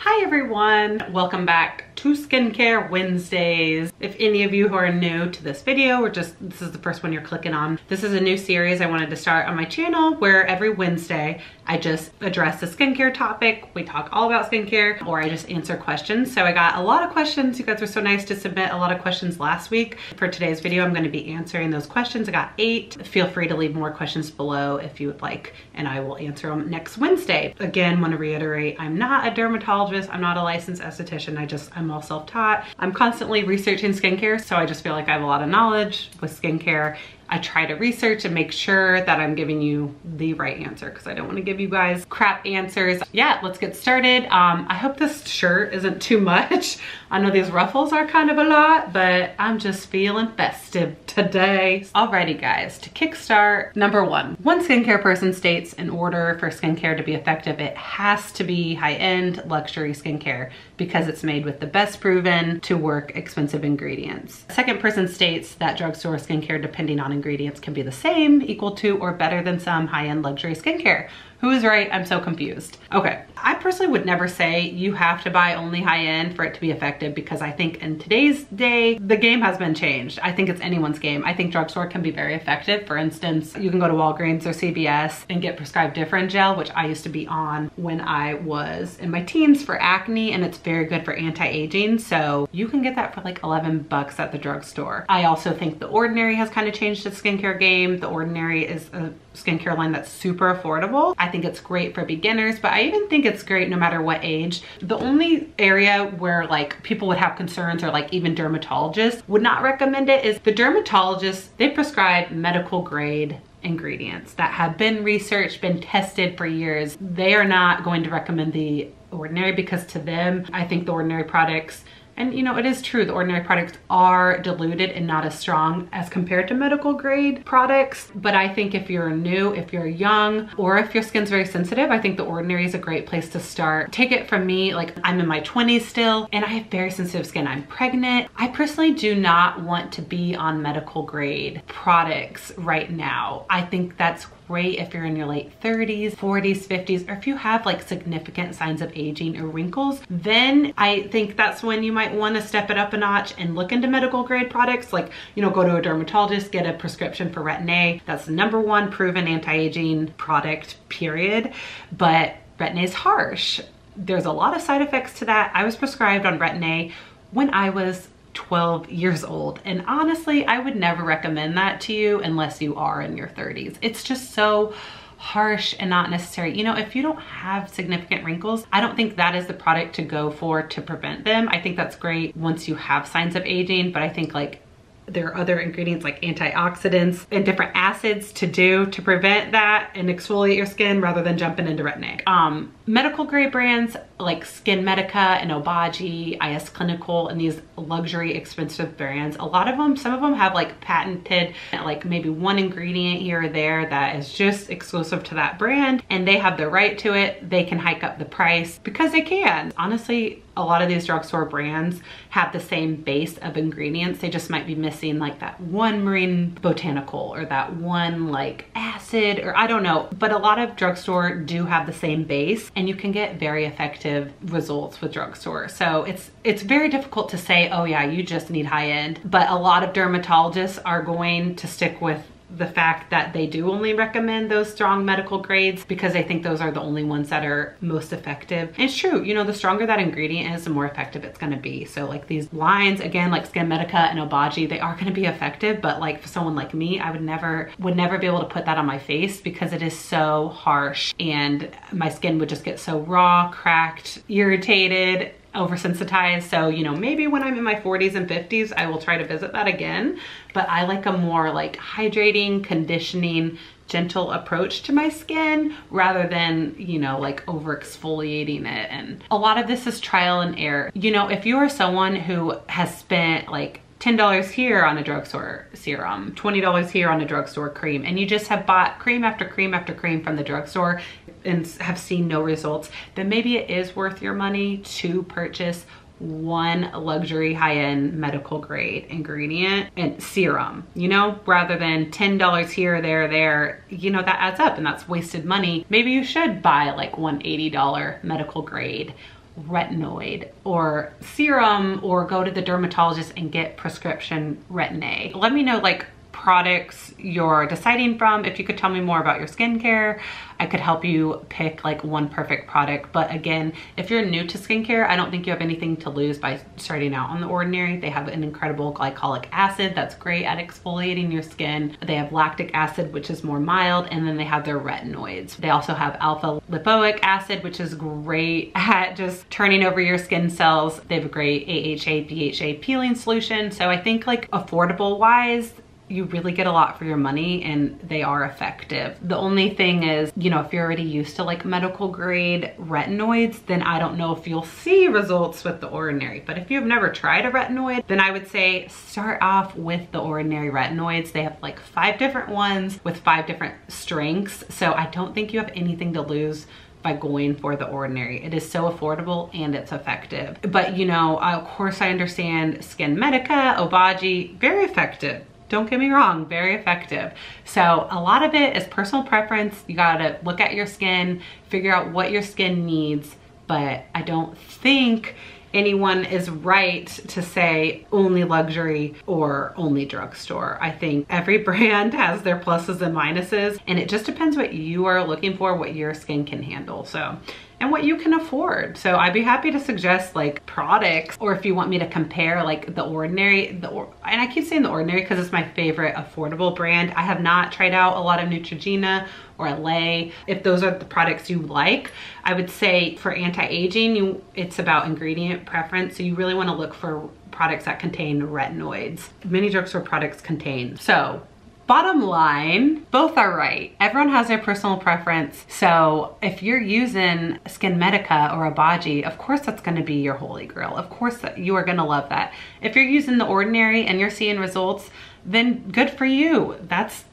Hi everyone, welcome back to Skincare Wednesdays. If any of you who are new to this video or just this is the first one you're clicking on, this is a new series I wanted to start on my channel where every Wednesday I just address a skincare topic. We talk all about skincare or I just answer questions. So I got a lot of questions. You guys were so nice to submit a lot of questions last week. For today's video, I'm going to be answering those questions. I got 8. Feel free to leave more questions below if you would like, and I will answer them next Wednesday. Again, want to reiterate, I'm not a dermatologist. I'm not a licensed esthetician. I'm all self-taught. I'm constantly researching skincare, so I just feel like I have a lot of knowledge with skincare. I try to research and make sure that I'm giving you the right answer because I don't want to give you guys crap answers. Yeah, let's get started. I hope this shirt isn't too much. I know these ruffles are kind of a lot, but I'm just feeling festive today. Alrighty guys, to kickstart, number one skincare person states in order for skincare to be effective, it has to be high-end luxury skincare because it's made with the best proven to work expensive ingredients. Second person states that drugstore skincare, depending on ingredients, can be the same, equal to, or better than some high-end luxury skincare. Who is right? I'm so confused. Okay, I personally would never say you have to buy only high-end for it to be effective because I think in today's day, the game has been changed. I think it's anyone's game. I think drugstore can be very effective. For instance, you can go to Walgreens or CVS and get prescribed Different Gel, which I used to be on when I was in my teens for acne, and it's very good for anti-aging. So you can get that for like 11 bucks at the drugstore. I also think The Ordinary has kind of changed its skincare game. The Ordinary is a skincare line that's super affordable. I think it's great for beginners, but I even think it's great no matter what age. The only area where like people would have concerns or like even dermatologists would not recommend it is the dermatologists, they prescribe medical grade ingredients that have been researched, been tested for years. They are not going to recommend The Ordinary because to them, I think The Ordinary products, and you know, it is true, The Ordinary products are diluted and not as strong as compared to medical grade products. But I think if you're new, if you're young, or if your skin's very sensitive, I think The Ordinary is a great place to start. Take it from me, like I'm in my 20s still, and I have very sensitive skin. I'm pregnant. I personally do not want to be on medical grade products right now. I think that's great if you're in your late 30s, 40s, 50s, or if you have like significant signs of aging or wrinkles, then I think that's when you might want to step it up a notch and look into medical grade products. Like, you know, go to a dermatologist, get a prescription for Retin-A. That's the #1 proven anti-aging product, period. But Retin-A is harsh. There's a lot of side effects to that. I was prescribed on Retin-A when I was 12 years old. And honestly, I would never recommend that to you unless you are in your 30s. It's just so harsh and not necessary. You know, if you don't have significant wrinkles, I don't think that is the product to go for to prevent them. I think that's great once you have signs of aging, but I think like there are other ingredients like antioxidants and different acids to prevent that and exfoliate your skin rather than jumping into Retin-A. Medical grade brands like Skin Medica and Obagi, IS Clinical, and these luxury expensive brands, a lot of them, some of them have like patented like maybe one ingredient here or there that is just exclusive to that brand, and they have the right to it. They can hike up the price because they can. Honestly, a lot of these drugstore brands have the same base of ingredients. They just might be missing like that one marine botanical or that one like acid, or I don't know. But a lot of drugstore do have the same base, and you can get very effective results with drugstore. So it's very difficult to say, oh yeah, you just need high end. But a lot of dermatologists are going to stick with the fact that they do only recommend those strong medical grades because they think those are the only ones that are most effective. And it's true, you know, the stronger that ingredient is, the more effective it's gonna be. So like these lines, again, like Skin Medica and Obagi, they are gonna be effective, but like for someone like me, I would never be able to put that on my face because it is so harsh and my skin would just get so raw, cracked, irritated, oversensitized. So, you know, maybe when I'm in my 40s and 50s, I will try to visit that again. But I like a more like hydrating, conditioning, gentle approach to my skin rather than, you know, like over exfoliating it. And a lot of this is trial and error. You know, if you are someone who has spent like $10 here on a drugstore serum, $20 here on a drugstore cream, and you just have bought cream after cream after cream from the drugstore and have seen no results, then maybe it is worth your money to purchase one luxury high-end medical grade ingredient and serum, you know, rather than $10 here, there, you know, that adds up and that's wasted money. Maybe you should buy like one $80 medical grade retinoid or serum or go to the dermatologist and get prescription retin-A. Let me know like products you're deciding from. If you could tell me more about your skincare, I could help you pick like one perfect product. But again, if you're new to skincare, I don't think you have anything to lose by starting out on The Ordinary. They have an incredible glycolic acid that's great at exfoliating your skin. They have lactic acid, which is more mild, and then they have their retinoids. They also have alpha lipoic acid, which is great at just turning over your skin cells. They have a great AHA, BHA peeling solution. So I think like affordable wise, you really get a lot for your money and they are effective. The only thing is, you know, if you're already used to like medical grade retinoids, then I don't know if you'll see results with The Ordinary. But if you've never tried a retinoid, then I would say start off with The Ordinary retinoids. They have like 5 different ones with 5 different strengths. So I don't think you have anything to lose by going for The Ordinary. It is so affordable and it's effective. But you know, of course I understand Skin Medica, Obagi, very effective. Don't get me wrong, very effective. So a lot of it is personal preference. You gotta look at your skin, figure out what your skin needs, but I don't think anyone is right to say only luxury or only drugstore. I think every brand has their pluses and minuses, and it just depends what you are looking for, what your skin can handle. So, and what you can afford. So I'd be happy to suggest like products, or if you want me to compare like The Ordinary, and I keep saying The Ordinary because it's my favorite affordable brand. I have not tried out a lot of Neutrogena or LA. If those are the products you like, I would say for anti-aging, it's about ingredient preference. So you really want to look for products that contain retinoids. Many drugstore products contain. So bottom line, both are right. Everyone has their personal preference. So if you're using Skin Medica or Obagi, of course that's gonna be your holy grail. Of course you are gonna love that. If you're using The Ordinary and you're seeing results, then good for you. That's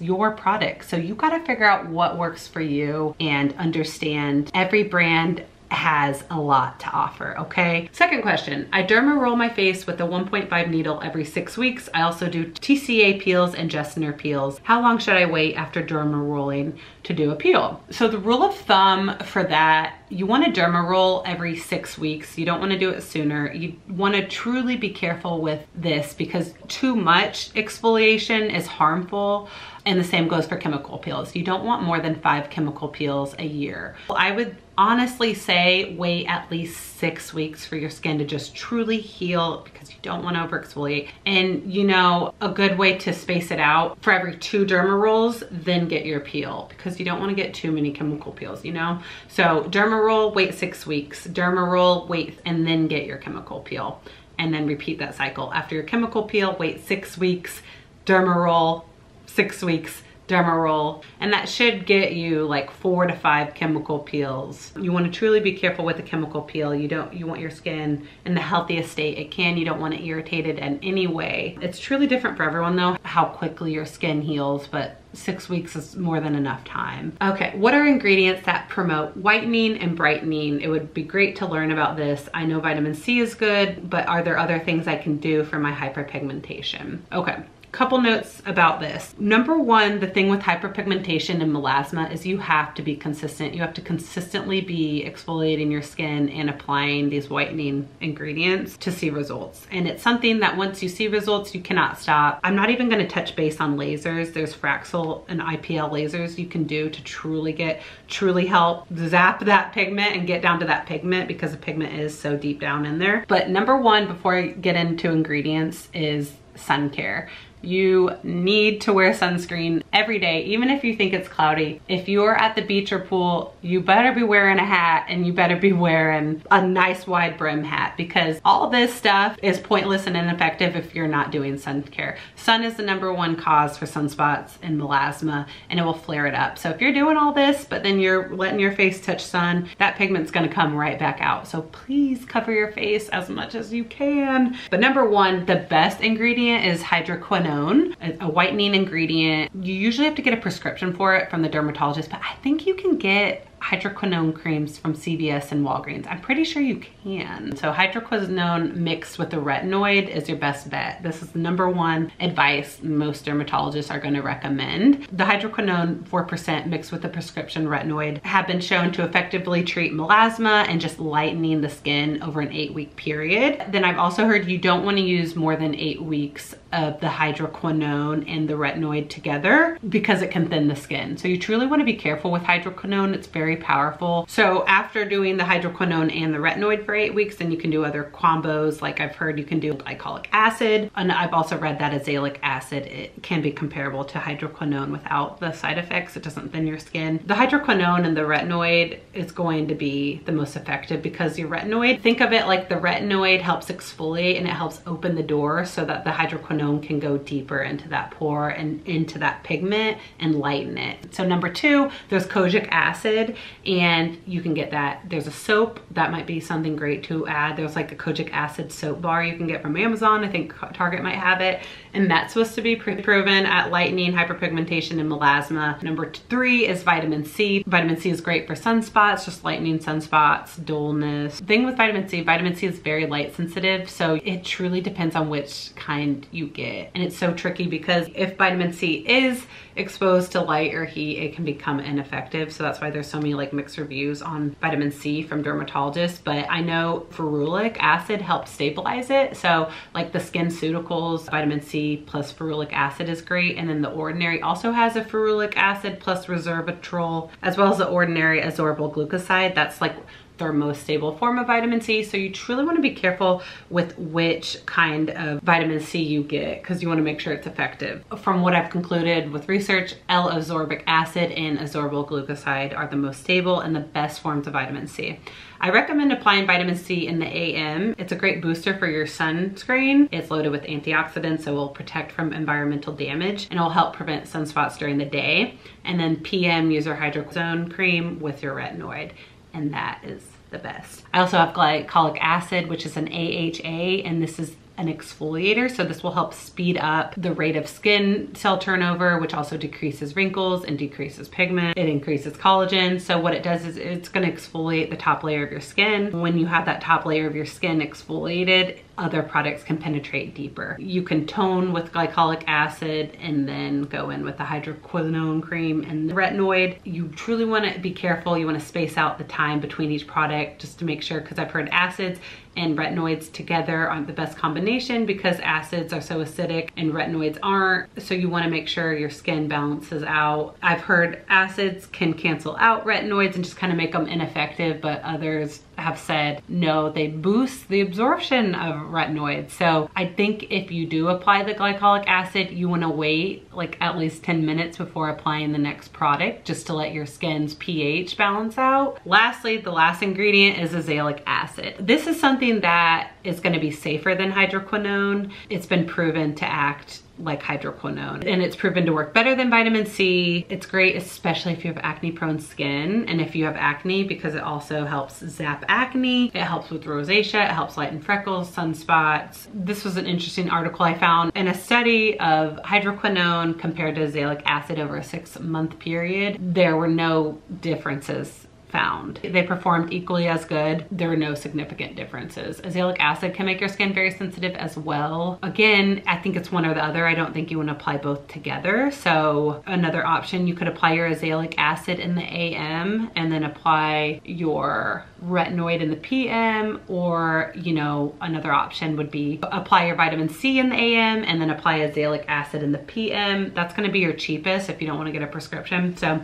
your product. So you gotta figure out what works for you and understand every brand has a lot to offer, okay? Second question, I derma roll my face with a 1.5 needle every 6 weeks. I also do TCA peels and Jessner peels. How long should I wait after derma rolling to do a peel? So the rule of thumb for that, you wanna derma roll every 6 weeks. You don't wanna do it sooner. You wanna truly be careful with this because too much exfoliation is harmful. And the same goes for chemical peels. You don't want more than 5 chemical peels a year. I would honestly say wait at least 6 weeks for your skin to just truly heal because you don't want to over exfoliate. And you know, a good way to space it out, for every 2 derma rolls, then get your peel because you don't want to get too many chemical peels, you know? So derma roll, wait 6 weeks. Derma roll, wait, and then get your chemical peel. And then repeat that cycle. After your chemical peel, wait 6 weeks, derma roll, 6 weeks, derma roll, and that should get you like 4 to 5 chemical peels. You want to truly be careful with the chemical peel. You want your skin in the healthiest state it can. You don't want it irritated in any way. It's truly different for everyone though, how quickly your skin heals, but 6 weeks is more than enough time. Okay, what are ingredients that promote whitening and brightening? It would be great to learn about this. I know vitamin C is good, but are there other things I can do for my hyperpigmentation? Okay. Couple notes about this. Number one, the thing with hyperpigmentation and melasma is you have to be consistent. You have to consistently be exfoliating your skin and applying these whitening ingredients to see results. And it's something that once you see results, you cannot stop. I'm not even gonna touch base on lasers. There's Fraxel and IPL lasers you can do to truly help zap that pigment and get down to that pigment because the pigment is so deep down in there. But number one, before I get into ingredients, is sun care. You need to wear sunscreen every day, even if you think it's cloudy. If you're at the beach or pool, you better be wearing a hat and you better be wearing a nice wide brim hat because all this stuff is pointless and ineffective if you're not doing sun care. Sun is the #1 cause for sunspots and melasma, and it will flare it up. So if you're doing all this, but then you're letting your face touch sun, that pigment's gonna come right back out. So please cover your face as much as you can. But #1, the best ingredient is hydroquinone, a whitening ingredient. You usually have to get a prescription for it from the dermatologist, but I think you can get hydroquinone creams from CVS and Walgreens. I'm pretty sure you can. So hydroquinone mixed with the retinoid is your best bet. This is the #1 advice most dermatologists are going to recommend. The hydroquinone 4% mixed with the prescription retinoid have been shown to effectively treat melasma and just lightening the skin over an 8-week period. Then I've also heard you don't want to use more than 8 weeks of the hydroquinone and the retinoid together because it can thin the skin. So you truly want to be careful with hydroquinone. It's very powerful. So after doing the hydroquinone and the retinoid for 8 weeks, then you can do other combos. Like I've heard you can do glycolic acid, and I've also read that azelaic acid, it can be comparable to hydroquinone without the side effects. It doesn't thin your skin. The hydroquinone and the retinoid is going to be the most effective because your retinoid, think of it like the retinoid helps exfoliate and it helps open the door so that the hydroquinone can go deeper into that pore and into that pigment and lighten it. So #2, there's kojic acid, and you can get that. There's a soap that might be something great to add. There's like a kojic acid soap bar you can get from Amazon. I think Target might have it, and that's supposed to be proven at lightening, hyperpigmentation, and melasma. #3 is vitamin C. Vitamin C is great for sunspots, just lightening sunspots, dullness. The thing with vitamin C is very light sensitive, so it truly depends on which kind you get. And it's so tricky because if vitamin C is exposed to light or heat, it can become ineffective. So that's why there's so many like mixed reviews on vitamin C from dermatologists. But I know ferulic acid helps stabilize it. So like the SkinCeuticals, vitamin C plus ferulic acid is great. And then the Ordinary also has a ferulic acid plus resveratrol, as well as the Ordinary adsorbable glucoside. That's like their most stable form of vitamin C. So you truly want to be careful with which kind of vitamin C you get because you want to make sure it's effective. From what I've concluded with research, L-ascorbic acid and adsorbable glucoside are the most stable and the best forms of vitamin C. I recommend applying vitamin C in the AM. It's a great booster for your sunscreen. It's loaded with antioxidants, so it will protect from environmental damage and it will help prevent sunspots during the day. And then PM, use your hydroquinone cream with your retinoid, and that is the best. I also have glycolic acid, which is an AHA, and this is an exfoliator, so this will help speed up the rate of skin cell turnover, which also decreases wrinkles and decreases pigment. It increases collagen. So what it does is it's going to exfoliate the top layer of your skin. When you have that top layer of your skin exfoliated, other products can penetrate deeper. You can tone with glycolic acid and then go in with the hydroquinone cream and the retinoid. You truly want to be careful. You want to space out the time between each product just to make sure, because I've heard acids and retinoids together aren't the best combination because acids are so acidic and retinoids aren't. So you want to make sure your skin balances out. I've heard acids can cancel out retinoids and just kind of make them ineffective, but others have said no, they boost the absorption of retinoids. So I think if you do apply the glycolic acid, you want to wait like at least 10 minutes before applying the next product just to let your skin's pH balance out. Lastly, the last ingredient is azelaic acid. This is something that is going to be safer than hydroquinone. It's been proven to act like hydroquinone, and it's proven to work better than vitamin C. It's great, especially if you have acne prone skin and if you have acne, because it also helps zap acne. It helps with rosacea, it helps lighten freckles, sunspots. This was an interesting article I found in a study of hydroquinone compared to azelaic acid over a 6-month period. There were no differences found. They performed equally as good. There are no significant differences. Azelaic acid can make your skin very sensitive as well. Again, I think it's one or the other. I don't think you want to apply both together. So another option, you could apply your azelaic acid in the AM and then apply your retinoid in the PM, or, you know, another option would be apply your vitamin C in the AM and then apply azelaic acid in the PM. That's going to be your cheapest if you don't want to get a prescription. So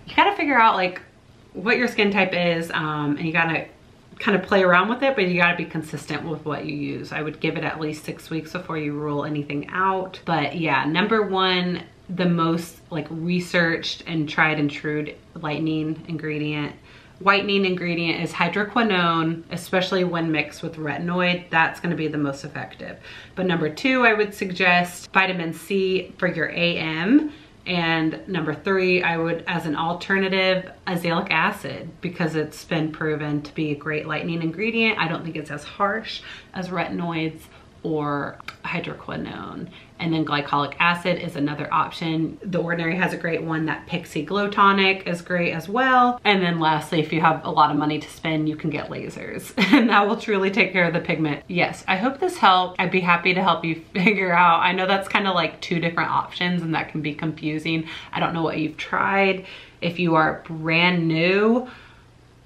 you got to figure out like what your skin type is, and you gotta kind of play around with it, but you gotta be consistent with what you use. I would give it at least 6 weeks before you rule anything out. But yeah, #1, the most like researched and tried and true whitening ingredient is hydroquinone, especially when mixed with retinoid. That's going to be the most effective. But #2, I would suggest vitamin C for your AM. And #3, I would, as an alternative, azelaic acid, because it's been proven to be a great lightening ingredient. I don't think it's as harsh as retinoids or hydroquinone. And then glycolic acid is another option. The Ordinary has a great one. That Pixi Glow Tonic is great as well. And then lastly, if you have a lot of money to spend, you can get lasers and that will truly take care of the pigment. Yes, I hope this helped. I'd be happy to help you figure out. I know that's kind of like two different options and that can be confusing. I don't know what you've tried. If you are brand new,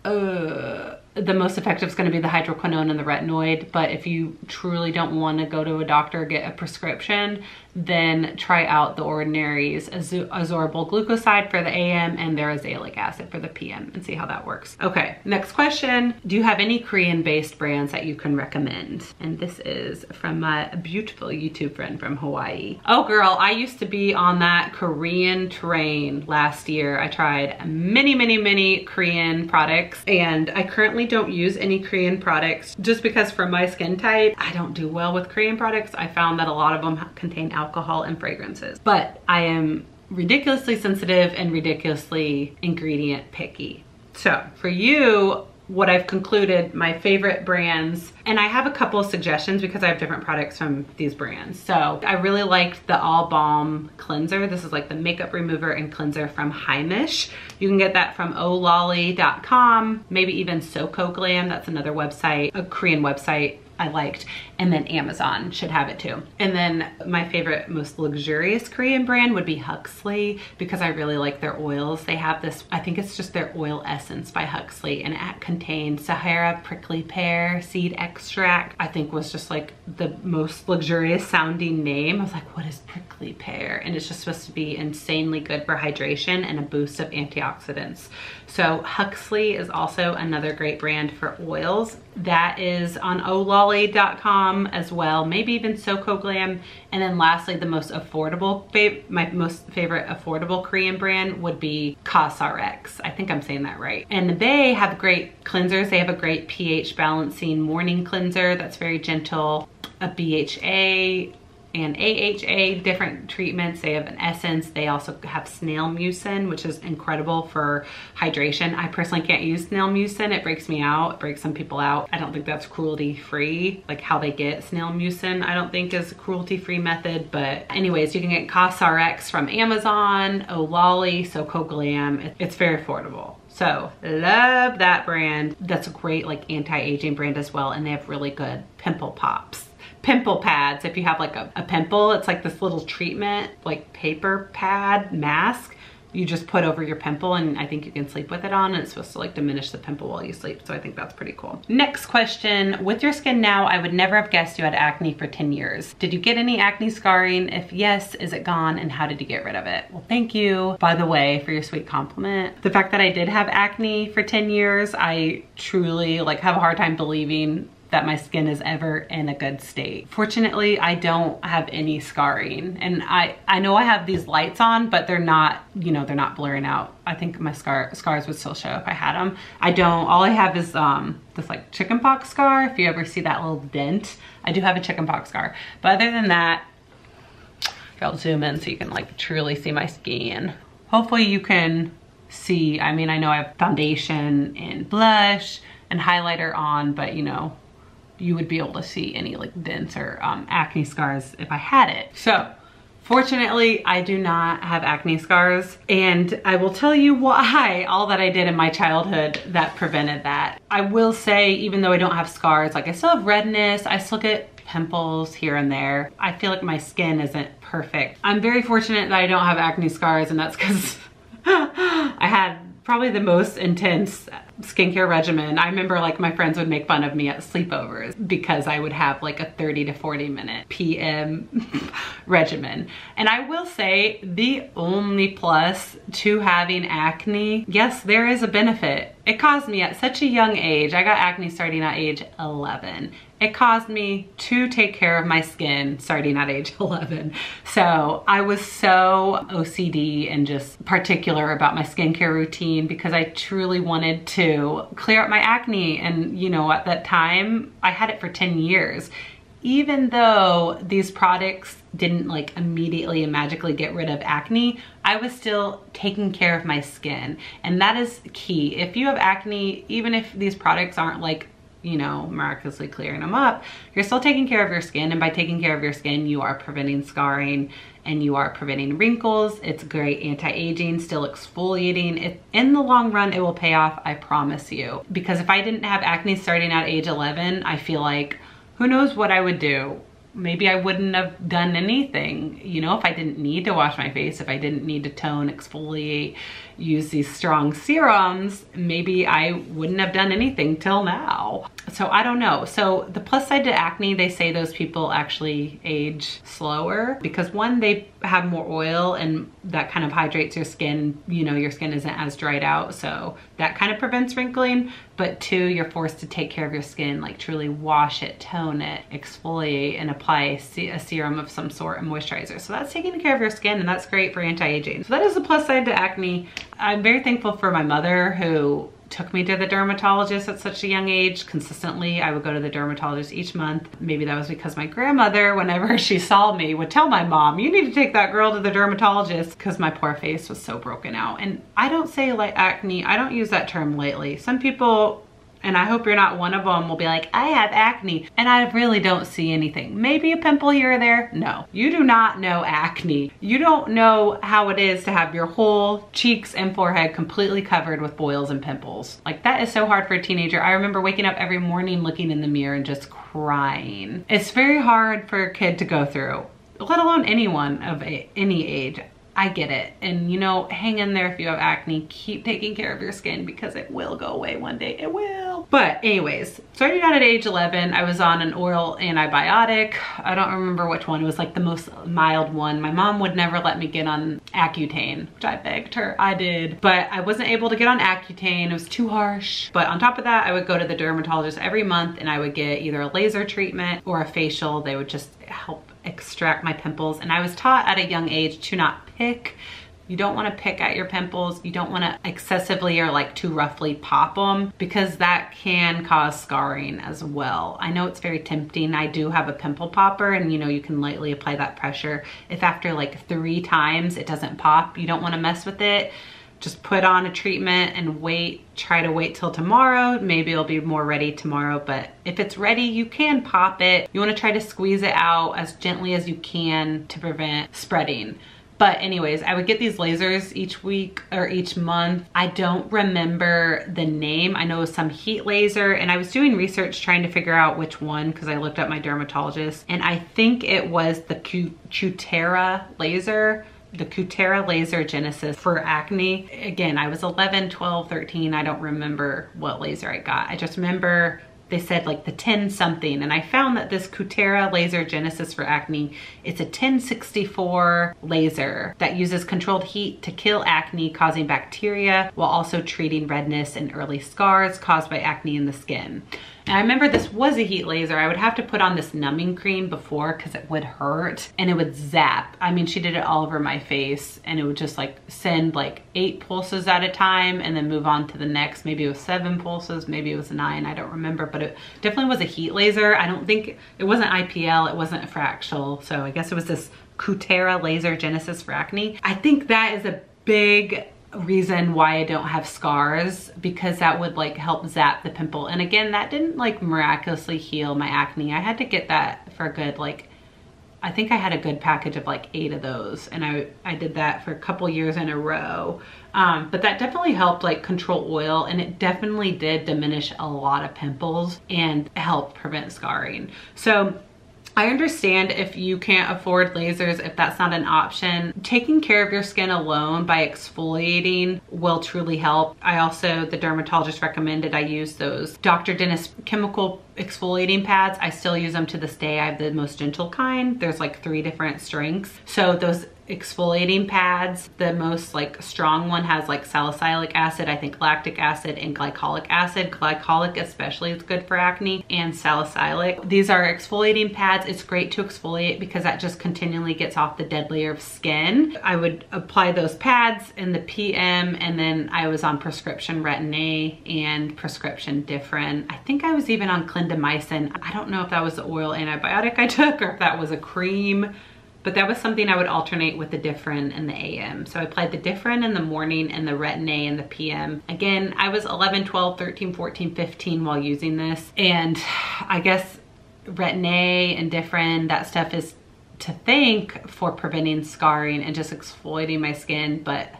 the most effective is going to be the hydroquinone and the retinoid, but if you truly don't want to go to a doctor or get a prescription, then try out the Ordinary's azorable glucoside for the AM and their azelaic acid for the PM and see how that works. Okay, next question. Do you have any Korean-based brands that you can recommend? And this is from my beautiful YouTube friend from Hawaii. Oh girl, I used to be on that Korean train last year. I tried many Korean products and I currently don't use any Korean products just because for my skin type, I don't do well with Korean products. I found that a lot of them contain alcohol and fragrances, but I am ridiculously sensitive and ridiculously ingredient picky. So for you, what I've concluded, my favorite brands, and I have a couple of suggestions because I have different products from these brands. So I really liked the All Balm cleanser. This is like the makeup remover and cleanser from Heimish. You can get that from ololly.com, maybe even Soko Glam. That's another website, a Korean website I liked, and then Amazon should have it too. And then my favorite, most luxurious Korean brand would be Huxley because I really like their oils. They have this, I think it's just their oil essence by Huxley, and it contains Sahara prickly pear seed extract. I think was just like the most luxurious sounding name. I was like, what is prickly pear? And it's just supposed to be insanely good for hydration and a boost of antioxidants. So Huxley is also another great brand for oils. That is on ololly.com as well, maybe even Soko Glam. And then lastly, the most affordable, my most favorite affordable Korean brand would be COSRX. I think I'm saying that right. And they have great cleansers. They have a great pH balancing morning cleanser that's very gentle, a BHA and AHA, different treatments. They have an essence. They also have snail mucin, which is incredible for hydration. I personally can't use snail mucin. It breaks me out. It breaks some people out. I don't think that's cruelty-free. Like how they get snail mucin, I don't think is a cruelty-free method. But anyways, you can get COSRX from Amazon, Ololly, Soko Glam. It's very affordable. So love that brand. That's a great like anti-aging brand as well. And they have really good pimple pops. Pimple pads, if you have like a pimple, it's like this little treatment, like paper pad mask you just put over your pimple, and I think you can sleep with it on, and it's supposed to like diminish the pimple while you sleep. So I think that's pretty cool. Next question, with your skin now, I would never have guessed you had acne for 10 years. Did you get any acne scarring? If yes, is it gone, and how did you get rid of it? Well, thank you, by the way, for your sweet compliment. The fact that I did have acne for 10 years, I truly like have a hard time believing that my skin is ever in a good state. Fortunately, I don't have any scarring, and I know I have these lights on, but they're not, you know, they're not blurring out. I think my scars would still show if I had them. I don't. All I have is this like chickenpox scar. If you ever see that little dent, I do have a chickenpox scar. But other than that, I'll zoom in so you can like truly see my skin. Hopefully you can see. I mean, I know I have foundation and blush and highlighter on, but you know, you would be able to see any like dents or acne scars if I had it. So fortunately, I do not have acne scars, and I will tell you why, all that I did in my childhood that prevented that. I will say, even though I don't have scars, like I still have redness, I still get pimples here and there. I feel like my skin isn't perfect. I'm very fortunate that I don't have acne scars, and that's because I had probably the most intense skincare regimen. I remember like my friends would make fun of me at sleepovers because I would have like a 30 to 40 minute PM regimen. And I will say the only plus to having acne, yes, there is a benefit. It caused me at such a young age. I got acne starting at age 11. It caused me to take care of my skin starting at age 11. So I was so OCD and just particular about my skincare routine because I truly wanted to clear up my acne. And you know, at that time, I had it for 10 years. Even though these products didn't like immediately and magically get rid of acne, I was still taking care of my skin. And that is key. If you have acne, even if these products aren't like, you know, miraculously clearing them up, you're still taking care of your skin. And by taking care of your skin, you are preventing scarring and you are preventing wrinkles. It's great anti-aging, still exfoliating. In the long run, it will pay off, I promise you. Because if I didn't have acne starting at age 11, I feel like, who knows what I would do. Maybe I wouldn't have done anything, you know, if I didn't need to wash my face, if I didn't need to tone, exfoliate, use these strong serums, maybe I wouldn't have done anything till now. So I don't know. So the plus side to acne, they say those people actually age slower because one, they have more oil and that kind of hydrates your skin. You know, your skin isn't as dried out. So that kind of prevents wrinkling. But two, you're forced to take care of your skin, like truly wash it, tone it, exfoliate, and apply a serum of some sort and moisturizer. So that's taking care of your skin, and that's great for anti-aging. So that is the plus side to acne. I'm very thankful for my mother who took me to the dermatologist at such a young age. Consistently, I would go to the dermatologist each month. Maybe that was because my grandmother, whenever she saw me, would tell my mom, you need to take that girl to the dermatologist, because my poor face was so broken out. And I don't say like acne, I don't use that term lightly. Some people, and I hope you're not one of them, will be like, I have acne and I really don't see anything. Maybe a pimple here or there. No, you do not know acne. You don't know how it is to have your whole cheeks and forehead completely covered with boils and pimples. Like, that is so hard for a teenager. I remember waking up every morning looking in the mirror and just crying. It's very hard for a kid to go through, let alone anyone of any age. I get it. And you know, hang in there if you have acne. Keep taking care of your skin because it will go away one day. It will. But anyways, starting out at age 11, I was on an oral antibiotic. I don't remember which one. It was like the most mild one. My mom would never let me get on Accutane, which I begged her. I did. But I wasn't able to get on Accutane. It was too harsh. But on top of that, I would go to the dermatologist every month and I would get either a laser treatment or a facial. They would just help extract my pimples. And I was taught at a young age to not pick. You don't want to pick at your pimples. You don't want to excessively or like too roughly pop them because that can cause scarring as well. I know it's very tempting. I do have a pimple popper and you know, you can lightly apply that pressure. If after like 3 times it doesn't pop, you don't want to mess with it. Just put on a treatment and wait. Try to wait till tomorrow. Maybe it'll be more ready tomorrow, but if it's ready, you can pop it. You want to try to squeeze it out as gently as you can to prevent spreading. But anyways, I would get these lasers each week or each month. I don't remember the name. I know it was some heat laser, and I was doing research trying to figure out which one because I looked up my dermatologist, and I think it was the Cutera laser. The Cutera Laser Genesis for acne. Again, I was 11, 12, 13. I don't remember what laser I got. I just remember they said like the 10 something, and I found that this Cutera Laser Genesis for acne, it's a 1064 laser that uses controlled heat to kill acne causing bacteria while also treating redness and early scars caused by acne in the skin. And I remember this was a heat laser. I would have to put on this numbing cream before because it would hurt and it would zap. I mean, she did it all over my face and it would just like send like 8 pulses at a time and then move on to the next. Maybe it was 7 pulses, maybe it was 9, I don't remember, but it definitely was a heat laser. I don't think, it wasn't IPL, it wasn't fractional. So I guess it was this Cutera Laser Genesis for acne. I think that is a big reason why I don't have scars, because that would like help zap the pimple. And again, that didn't like miraculously heal my acne. I had to get that for a good, like, I think I had a good package of like 8 of those, and I did that for a couple years in a row. But that definitely helped like control oil, and it definitely did diminish a lot of pimples and help prevent scarring. So I understand if you can't afford lasers, if that's not an option. Taking care of your skin alone by exfoliating will truly help. I also, the dermatologist recommended I use those Dr. Dennis chemical exfoliating pads. I still use them to this day. I have the most gentle kind. There's like 3 different strengths. So those exfoliating pads, the most like strong one has like salicylic acid, I think lactic acid and glycolic acid. Glycolic especially is good for acne, and salicylic. These are exfoliating pads. It's great to exfoliate because that just continually gets off the dead layer of skin. I would apply those pads in the PM, and then I was on prescription Retin-A and prescription Differin. I think I was even on clindamycin. I don't know if that was the oral antibiotic I took or if that was a cream, But that was something I would alternate with the Differin and the AM. So I applied the Differin in the morning and the Retin-A in the PM. Again, I was 11, 12, 13, 14, 15 while using this. And I guess Retin-A and Differin, that stuff is to thank for preventing scarring and just exfoliating my skin. But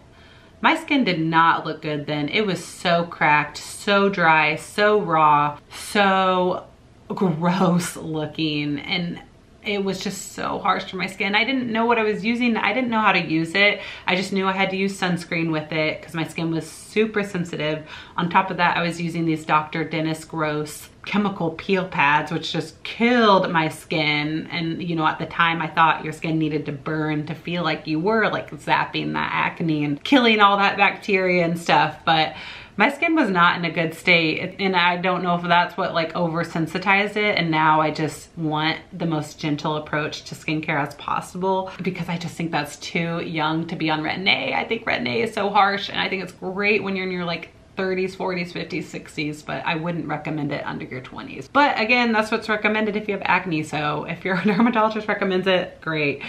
my skin did not look good then. It was so cracked, so dry, so raw, so gross looking, and it was just so harsh for my skin. I didn't know what I was using. I didn't know how to use it. I just knew I had to use sunscreen with it because my skin was super sensitive. On top of that, I was using these Dr. Dennis Gross chemical peel pads, which just killed my skin. And you know, at the time I thought your skin needed to burn to feel like you were like zapping that acne and killing all that bacteria and stuff. But my skin was not in a good state, and I don't know if that's what like oversensitized it, and now I just want the most gentle approach to skincare as possible because I just think that's too young to be on Retin-A. I think Retin-A is so harsh, and I think it's great when you're in your like 30s, 40s, 50s, 60s, but I wouldn't recommend it under your 20s. But again, that's what's recommended if you have acne, so if your dermatologist recommends it, great.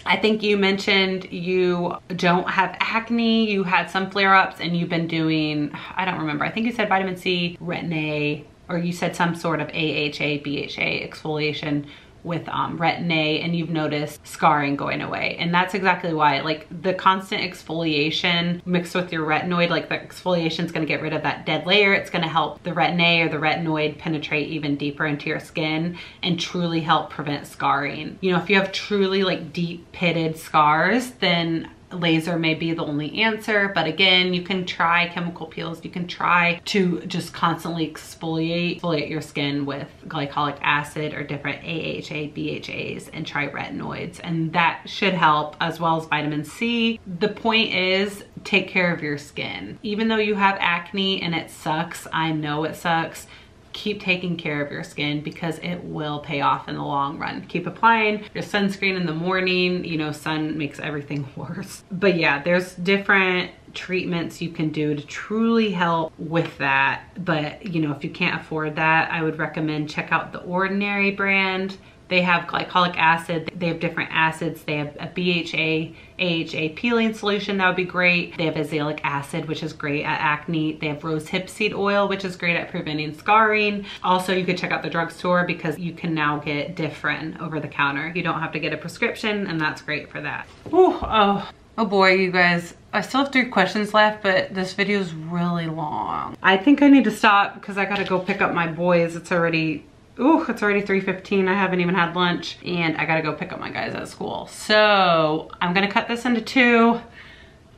I think you mentioned you don't have acne, you had some flare-ups, and you've been doing, I don't remember, I think you said vitamin C, Retin-A, or you said some sort of AHA, BHA exfoliation with Retin-A, and you've noticed scarring going away. And that's exactly why, like the constant exfoliation mixed with your retinoid, like the exfoliation is going to get rid of that dead layer. It's going to help the Retin-A or the retinoid penetrate even deeper into your skin and truly help prevent scarring. You know, if you have truly like deep pitted scars, then laser may be the only answer. But again, you can try chemical peels. You can try to just constantly exfoliate your skin with glycolic acid or different AHA, BHAs, and try retinoids, and that should help, as well as vitamin C. The point is, take care of your skin. Even though you have acne and it sucks, I know it sucks, keep taking care of your skin because it will pay off in the long run. Keep applying your sunscreen in the morning. You know, sun makes everything worse. But yeah, there's different treatments you can do to truly help with that. But you know, if you can't afford that, I would recommend check out the Ordinary brand. They have glycolic acid, they have different acids, they have a BHA, AHA peeling solution, that would be great. They have azelaic acid, which is great at acne. They have rose hip seed oil, which is great at preventing scarring. Also, you could check out the drugstore because you can now get Differin over the counter. You don't have to get a prescription, and that's great for that. Ooh, oh boy, you guys. I still have 3 questions left, but this video is really long. I think I need to stop because I gotta go pick up my boys. It's already 3:15. I haven't even had lunch, and I gotta go pick up my guys at school. So I'm gonna cut this into 2.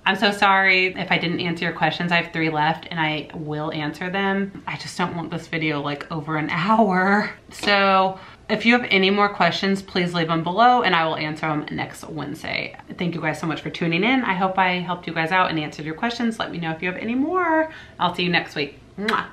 I'm so sorry if I didn't answer your questions. I have 3 left and I will answer them. I just don't want this video like over an hour. So if you have any more questions, please leave them below and I will answer them next Wednesday. Thank you guys so much for tuning in. I hope I helped you guys out and answered your questions. Let me know if you have any more. I'll see you next week. Mwah.